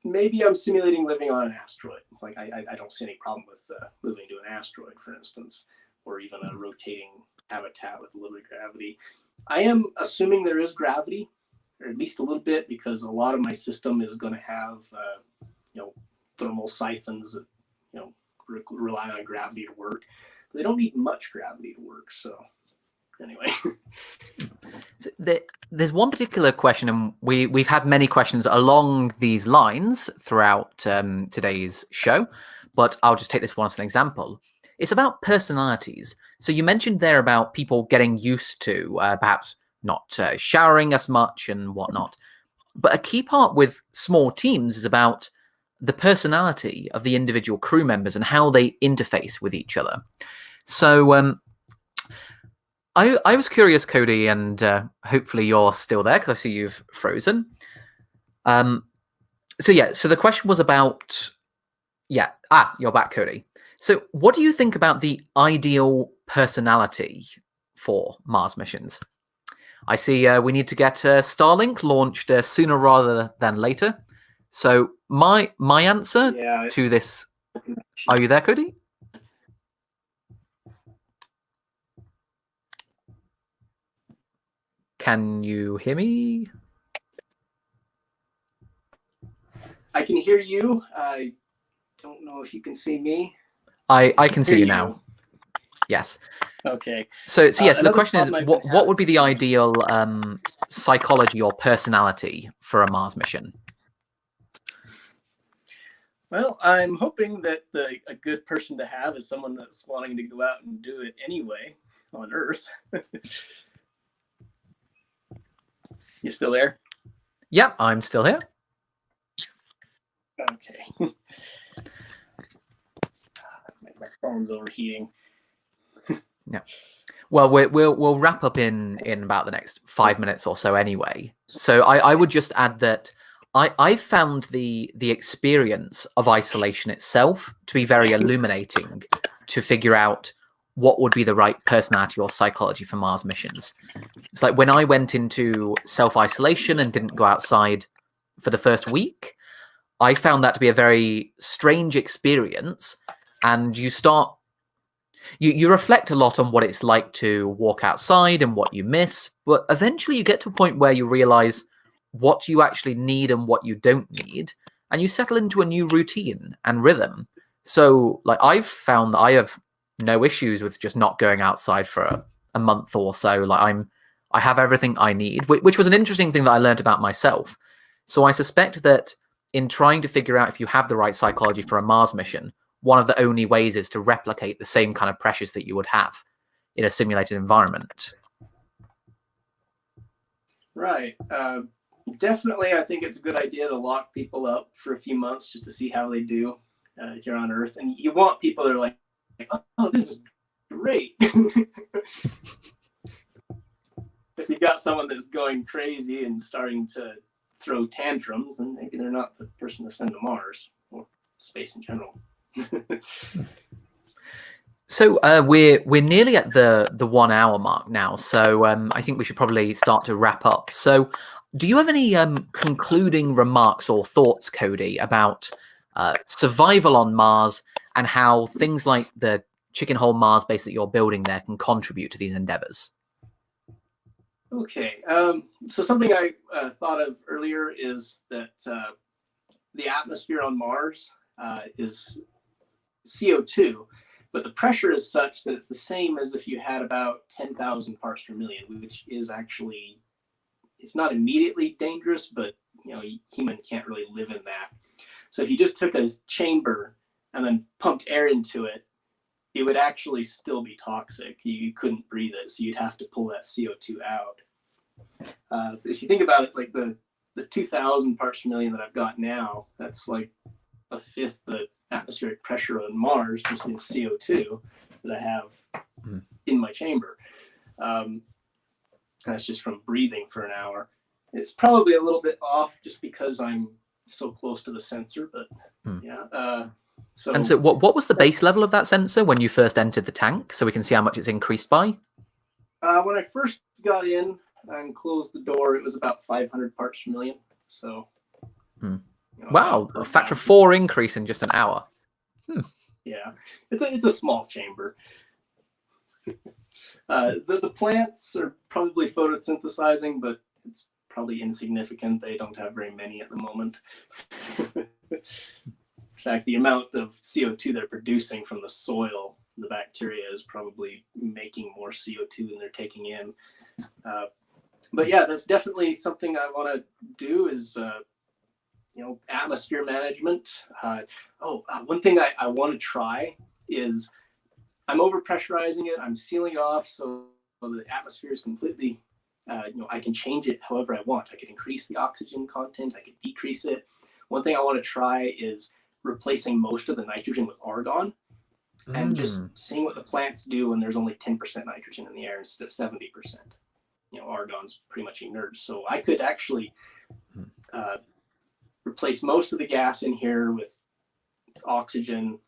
I'm simulating living on an asteroid. Like I don't see any problem with moving to an asteroid, for instance, or even a rotating habitat with a little bit of gravity. I am assuming there is gravity, or at least a little bit, because a lot of my system is going to have, thermal siphons that, rely on gravity to work. But they don't need much gravity to work. So anyway. So there's one particular question, and we've had many questions along these lines throughout today's show, but I'll just take this one as an example. It's about personalities. So you mentioned there about people getting used to perhaps not showering as much and whatnot. But a key part with small teams is about the personality of the individual crew members and how they interface with each other. So I was curious, Cody, and hopefully you're still there because I see you've frozen. So the question was about, you're back, Cody. So what do you think about the ideal personality for Mars missions? I see we need to get Starlink launched sooner rather than later. So my answer to this, are you there, Cody? Can you hear me? I can hear you. I don't know if you can see me. I can see you now. Yes. Okay. So the question is, what would be the ideal psychology or personality for a Mars mission? Well, I'm hoping that a good person to have is someone that's wanting to go out and do it anyway on Earth. You still there? Yep, I'm still here. Okay. My phone's overheating. Yeah. Well, we'll wrap up in about the next 5 minutes or so anyway. So I would just add that I've found the experience of isolation itself to be very illuminating to figure out what would be the right personality or psychology for Mars missions. It's like when I went into self-isolation and didn't go outside for the first week, I found that to be a very strange experience. And you reflect a lot on what it's like to walk outside and what you miss. But eventually you get to a point where you realize what you actually need and what you don't need. And you settle into a new routine and rhythm. So like I've found that I have no issues with just not going outside for a month or so. Like I have everything I need, which was an interesting thing that I learned about myself. So I suspect that in trying to figure out if you have the right psychology for a Mars mission, one of the only ways is to replicate the same kind of pressures that you would have in a simulated environment. Right. Definitely, I think it's a good idea to lock people up for a few months just to see how they do here on Earth. And you want people that are like, oh, this is great. It's if you've got someone that's going crazy and starting to throw tantrums, then maybe they're not the person to send to Mars or space in general. So we're nearly at the 1 hour mark now. So I think we should probably start to wrap up. So do you have any concluding remarks or thoughts, Cody, about survival on Mars and how things like the chicken hole Mars base that you're building there can contribute to these endeavors? Okay, so something I thought of earlier is that the atmosphere on Mars is CO2, but the pressure is such that it's the same as if you had about 10,000 parts per million, which is actually, it's not immediately dangerous, but human can't really live in that. So if you just took a chamber and then pumped air into it, it would actually still be toxic. You couldn't breathe it, so you'd have to pull that CO2 out. If you think about it, like the 2,000 parts per million that I've got now, that's like a fifth the atmospheric pressure on Mars just in CO2 that I have in my chamber. That's just from breathing for an hour. It's probably a little bit off just because I'm so close to the sensor, but yeah. So what was the base level of that sensor when you first entered the tank, so we can see how much it's increased by? When I first got in and closed the door, it was about 500 parts per million. So wow, a factor of 4 increase in just an hour. Yeah, it's a small chamber. The plants are probably photosynthesizing, but it's probably insignificant. They don't have very many at the moment. In fact, the amount of CO2 they're producing from the soil, the bacteria is probably making more CO2 than they're taking in. But yeah, that's definitely something I want to do is, atmosphere management. One thing I want to try is I'm overpressurizing it. I'm sealing it off so the atmosphere is completely, I can change it however I want. I can increase the oxygen content. I can decrease it. One thing I want to try is replacing most of the nitrogen with argon and just seeing what the plants do when there's only 10% nitrogen in the air instead of 70%. Argon's pretty much inert. So I could actually replace most of the gas in here with oxygen,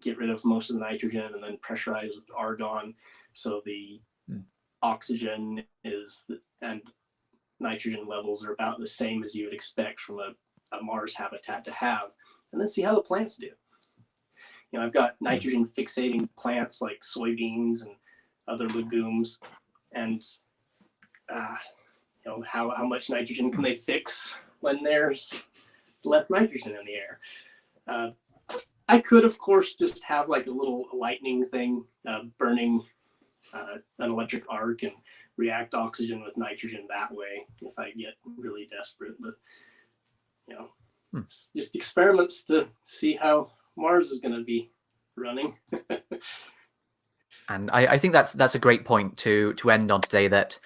get rid of most of the nitrogen and then pressurize with argon. So the oxygen and nitrogen levels are about the same as you would expect from a Mars habitat to have, and then see how the plants do. I've got nitrogen fixating plants like soybeans and other legumes, and how much nitrogen can they fix when there's less nitrogen in the air. I could, of course, just have like a little lightning thing burning an electric arc and react oxygen with nitrogen that way if I get really desperate. But just experiments to see how Mars is going to be running. And I think that's a great point to end on today, that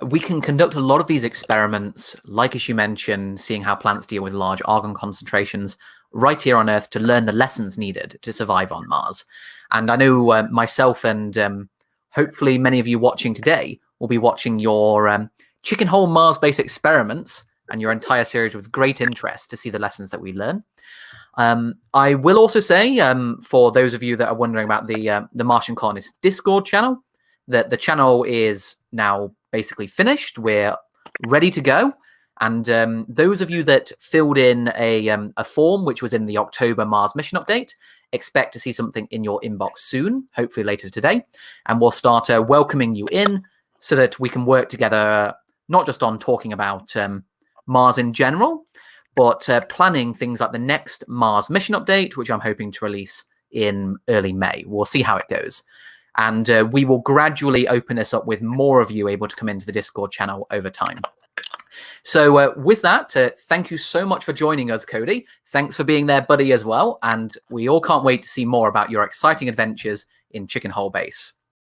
we can conduct a lot of these experiments, like as you mentioned, seeing how plants deal with large argon concentrations right here on Earth to learn the lessons needed to survive on Mars. And I know myself and hopefully many of you watching today will be watching your chicken hole Mars-based experiments and your entire series with great interest to see the lessons that we learn. I will also say, for those of you that are wondering about the Martian Colonist Discord channel, that the channel is now basically finished. We're ready to go. And those of you that filled in a form, which was in the October Mars mission update, expect to see something in your inbox soon, hopefully later today. And we'll start welcoming you in so that we can work together, not just on talking about Mars in general, but planning things like the next Mars mission update, which I'm hoping to release in early May. We'll see how it goes. And we will gradually open this up with more of you able to come into the Discord channel over time. So with that, thank you so much for joining us, Cody. Thanks for being there, buddy, as well. And we all can't wait to see more about your exciting adventures in Chicken Hole Base.